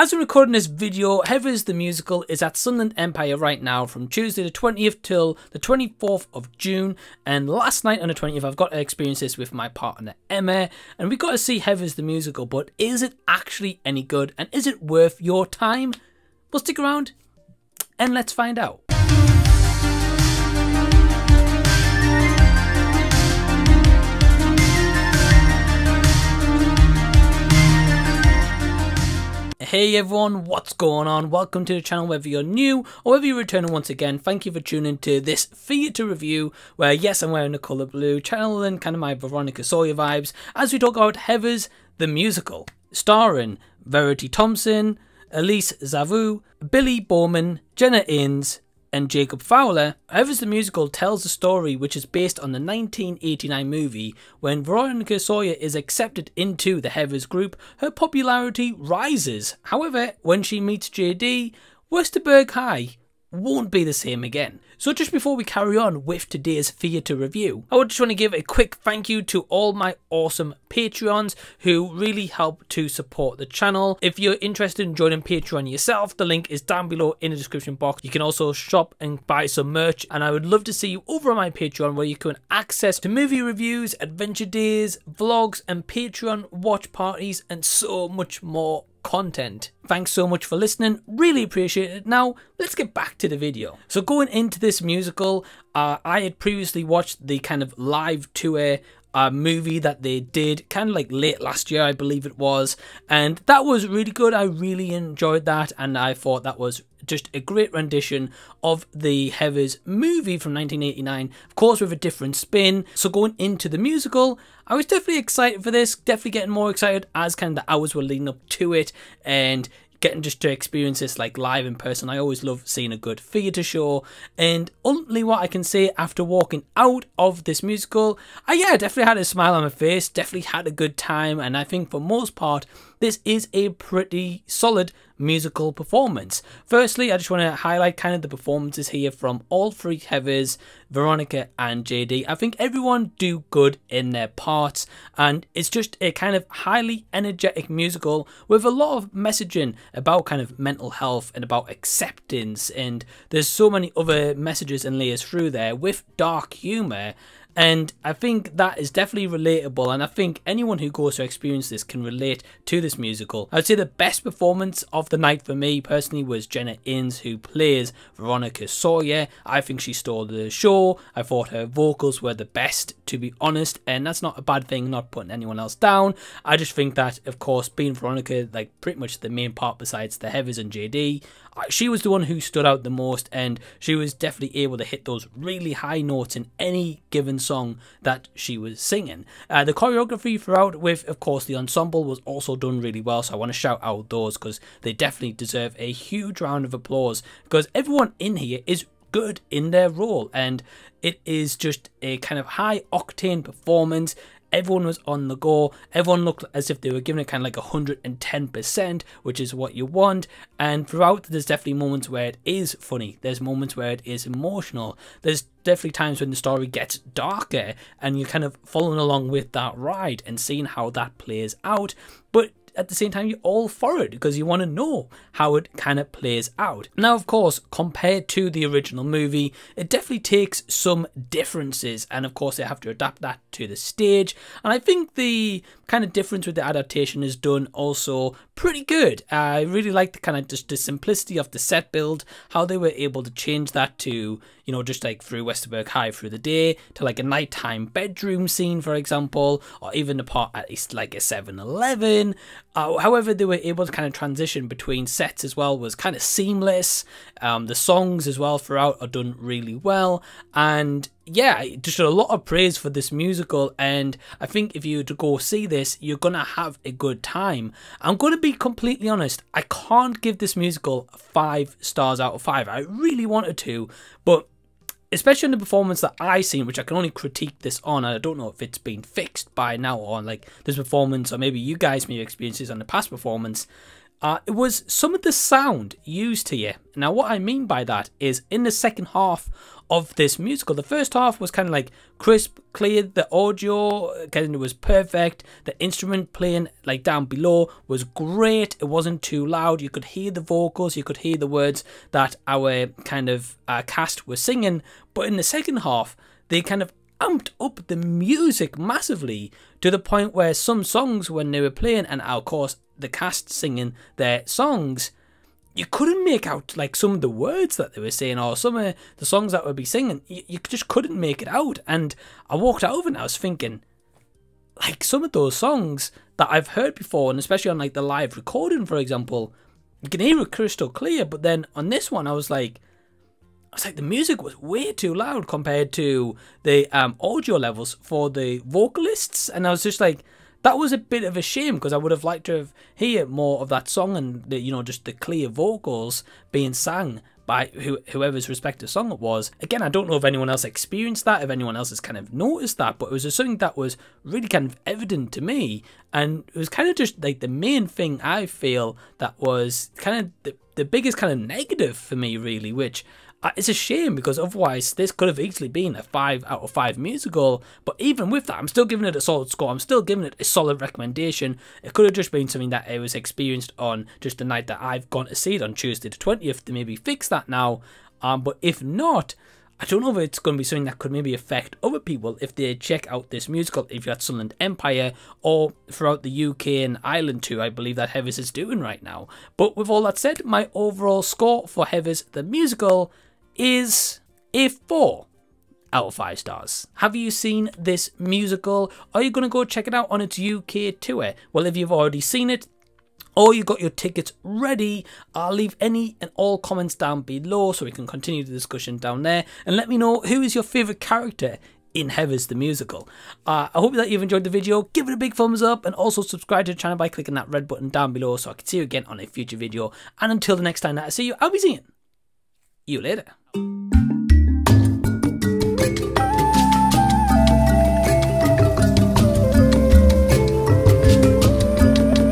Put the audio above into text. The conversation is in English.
As I'm recording this video, Heathers the Musical is at Sunderland Empire right now from Tuesday the 20th till the 24th of June, and last night on the 20th I've got to experience this with my partner Emma, and we got to see Heathers the Musical, but is it actually any good and is it worth your time? Well, stick around and let's find out. Hey everyone, what's going on? Welcome to the channel, whether you're new or whether you're returning once again. Thank you for tuning to this theatre review where, yes, I'm wearing the colour blue, channeling kind of my Veronica Sawyer vibes as we talk about Heathers the Musical, starring Verity Thompson, Elise Zavu, Billy Bowman, Jenna Innes and Jacob Fowler. Heathers the Musical tells a story which is based on the 1989 movie. When Veronica Sawyer is accepted into the Heathers group, her popularity rises. However, when she meets JD, Westerberg High won't be the same again. So just before we carry on with today's theatre review, I would just want to give a quick thank you to all my awesome Patreons who really help to support the channel. If you're interested in joining Patreon yourself, the link is down below in the description box. You can also shop and buy some merch, and I would love to see you over on my Patreon where you can access to movie reviews, adventure days, vlogs and Patreon watch parties and so much more content. Thanks so much for listening, really appreciate it. Now let's get back to the video. So going into this musical, I had previously watched the kind of live tour movie that they did kind of like late last year, I believe it was, and that was really good. I really enjoyed that, and I thought that was just a great rendition of the Heathers movie from 1989, of course with a different spin. So going into the musical, I was definitely excited for this, definitely getting more excited as kind of the hours were leading up to it, and getting just to experience this like live in person. I always love seeing a good theatre show, and ultimately what I can say after walking out of this musical, I definitely had a smile on my face, definitely had a good time, and I think for most part this is a pretty solid musical performance. Firstly, I just want to highlight kind of the performances here from all three Heathers, Veronica and JD. I think everyone do good in their parts, and it's just a kind of highly energetic musical with a lot of messaging about kind of mental health and about acceptance, and there's so many other messages and layers through there with dark humour. And I think that is definitely relatable, and I think anyone who goes to experience this can relate to this musical. I'd say the best performance of the night for me personally was Jenna Innes, who plays Veronica Sawyer. I think she stole the show. I thought her vocals were the best, to be honest, and that's not a bad thing, not putting anyone else down. I just think that, of course, being Veronica, like pretty much the main part besides the Heathers and JD, she was the one who stood out the most, and she was definitely able to hit those really high notes in any given song that she was singing. The choreography throughout with, of course, the ensemble was also done really well, so I want to shout out those because they definitely deserve a huge round of applause, because everyone in here is good in their role, and it is just a kind of high octane performance. Everyone was on the go. Everyone looked as if they were giving it kind of like 110%, which is what you want. And throughout, there's definitely moments where it is funny. There's moments where it is emotional. There's definitely times when the story gets darker and you're kind of following along with that ride and seeing how that plays out. But at the same time, you're all for it because you want to know how it kind of plays out. Now, of course, compared to the original movie, it definitely takes some differences, and of course they have to adapt that to the stage, and I think the kind of difference with the adaptation is done also pretty good. I really like the kind of just the simplicity of the set build, how they were able to change that to, you know, just like through Westerberg High through the day to like a nighttime bedroom scene, for example, or even the part at least like a 7-Eleven. However, they were able to kind of transition between sets as well, was kind of seamless. The songs as well throughout are done really well, and yeah, just a lot of praise for this musical, and I think if you were to go see this, you're gonna have a good time. I'm gonna be completely honest, I can't give this musical 5 stars out of 5. I really wanted to, but especially on the performance that I seen, which I can only critique this on, and I don't know if it's been fixed by now on like this performance, or maybe you guys may have experienced this on the past performance. It was some of the sound used here. Now what I mean by that is in the second half of this musical. The first half was kind of like crisp, clear, the audio kind of was perfect, the instrument playing like down below was great, it wasn't too loud, you could hear the vocals, you could hear the words that our kind of cast were singing. But in the second half, they kind of amped up the music massively to the point where some songs, when they were playing, and of course the cast singing their songs, you couldn't make out like some of the words that they were saying, or some of the songs that would be singing. You just couldn't make it out. And I walked out of it and I was thinking, like, some of those songs that I've heard before, and especially on like the live recording, for example, you can hear it crystal clear. But then on this one, I was like, the music was way too loud compared to the audio levels for the vocalists. And I was just like, that was a bit of a shame, because I would have liked to have heard more of that song and the, you know, just the clear vocals being sang by whoever's respective song it was. Again, I don't know if anyone else experienced that, if anyone else has kind of noticed that, but it was just something that was really kind of evident to me. And it was kind of just like the main thing I feel that was kind of the biggest kind of negative for me, really, which it's a shame, because otherwise this could have easily been a 5 out of 5 musical. But even with that, I'm still giving it a solid score. I'm still giving it a solid recommendation. It could have just been something that I was experienced on just the night that I've gone to see it on Tuesday the 20th to maybe fix that now. But if not, I don't know if it's going to be something that could maybe affect other people if they check out this musical, if you're at Sunderland Empire or throughout the UK and Ireland too. I believe that Heathers is doing right now. But with all that said, my overall score for Heathers the musical is a 4 out of 5 stars. Have you seen this musical? Are you going to go check it out on its UK tour? Well, if you've already seen it, or you got your tickets ready, I'll leave any and all comments down below so we can continue the discussion down there. And let me know, who is your favourite character in Heathers the musical. I hope that you've enjoyed the video. Give it a big thumbs up, and also subscribe to the channel by clicking that red button down below so I can see you again on a future video. And until the next time that I see you, I'll be seeing you later.